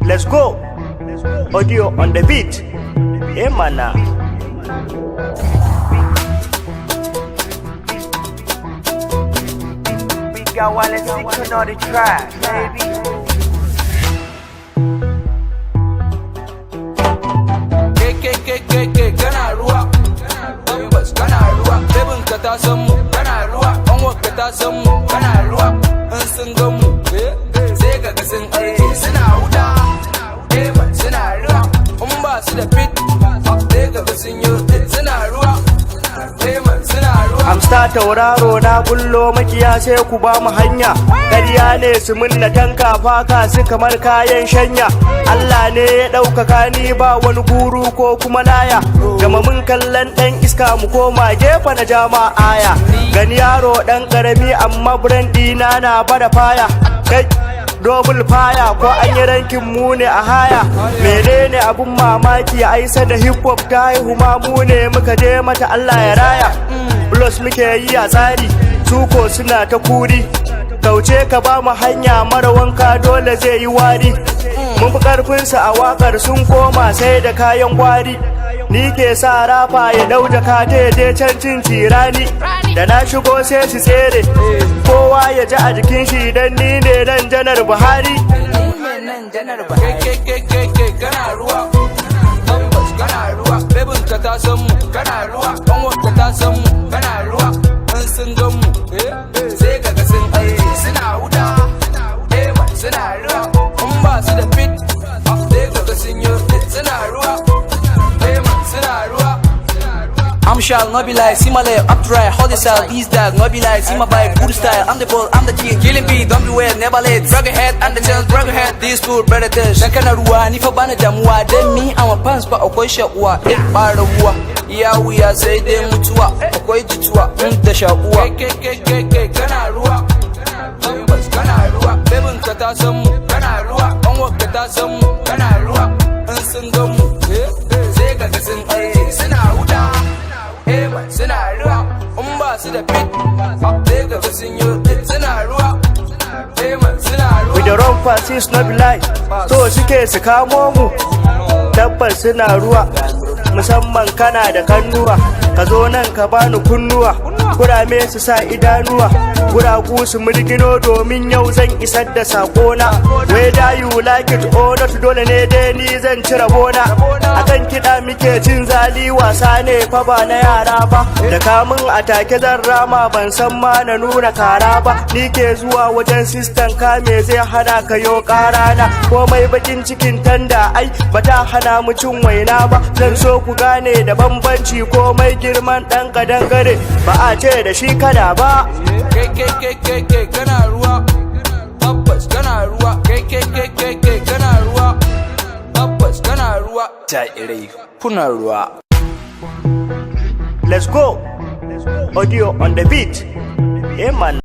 Let's go. Audio on the beat. Hey mana. We got Wallace Sick on the track, baby. Kana ruwa, tabbas kana ruwa. Bebin ka ta san mu, kana ruwa. Ƙanwar ka ta san mu, kana ruwa. In sun gan mu, sai ka ga sun aiki suna wuta. Suna ruwa, in ba su da fit, sai ka ga sun yi suna ruwa. Suna ruwa. Amsta tauraro na bullo makiya sai ku ba mu hanya. Ƙarya ne su munna tanka faka su kamar kayan shanya. Allah ne ya ɗaukaka ni ba wani guru ko kuma laya. Gama mun kallon ɗan iska mu koma gefe na jama aya. Gani yaro ɗan ƙarami amma brand ɗina na bada faya. Kai double fire ko an yi rankin mu ne a haya. Menene abun mamaki ai da hip hop ta haihu ma mu ne muka je mata Allah ya raya. Plus muke yi a tsari suko suna ta kuri. Kauce ka ba mu hanya mara wanka dole zai yi wari. Mun fi karfinsa a wakar sun koma sai da kayan gwari. Ni ke sa rafa ya dau jaka ta je can cin tirani. Da na shigo sai su tsere kowa ya ji a jikin shi dan ni ne nan janar Buhari. Kana ruwa, tabbas kana ruwa. Bebin ka ta san mu, kana ruwa. Ƙanwar ka ta san mu, kana ruwa. In sun gan mu, sai ka ga sun aiki suna wuta. Suna ruwa, in ba su da fit, sai ka ga sun yi suna ruwa. Suna ruwa. I'm shall not be like, see my leg, up to right, hold this out, ease that, not be like, see my bike, good style, I'm the ball, I'm the king, killing beat, don't be weird, never late, broken head, and the chance, broken head, this food, better test, dan kana ruwa, ni fa bana damuwa, dan me, I'm a pants, ba akwai shakuwa, ba rabuwa, iya wuya sai dai mutuwa, akwai jituwa, da shakuwa, kana ruwa, tabbas kana ruwa, bebin ka ta san mu, kana ruwa, ƙanwar ka ta san mu, kana ruwa, in sun gan mu, sai ka ga sun aiki suna wuta. Suna ruwa, in ba su da fit, sai ga sun yi suna ruwa. Suna ruwa. With the wrong passes no be lie, so suke su kamo mu. Tabbas suna ruwa, musamman kana da kannuwa. Ka zo nan ka bani kunnuwa, kurame su sa idanuwa. Guragu su murgino domin yau zan isar da sakona. Whether you like it or not dole ne dai ni zan ci rabona. Akan kiɗa muke cin zali wasa ne fa ba na yara ba. Da kamun a take zan rama ban san ma na nuna kara ba. Ni ke zuwa wajen sistan kame zai hana ka yo ƙarana. Komai bakin cikin tanda ai ba ta hana mu cin waina ba. Zan so ku gane da bambanci komai girman ɗan kadangare ba a ce da shi kada ba. Kana ruwa, tabbas kana ruwa. Kana ruwa, tabbas kana ruwa. Jairai kuna ruwa. Let's go. Audio on the beat. Hey man.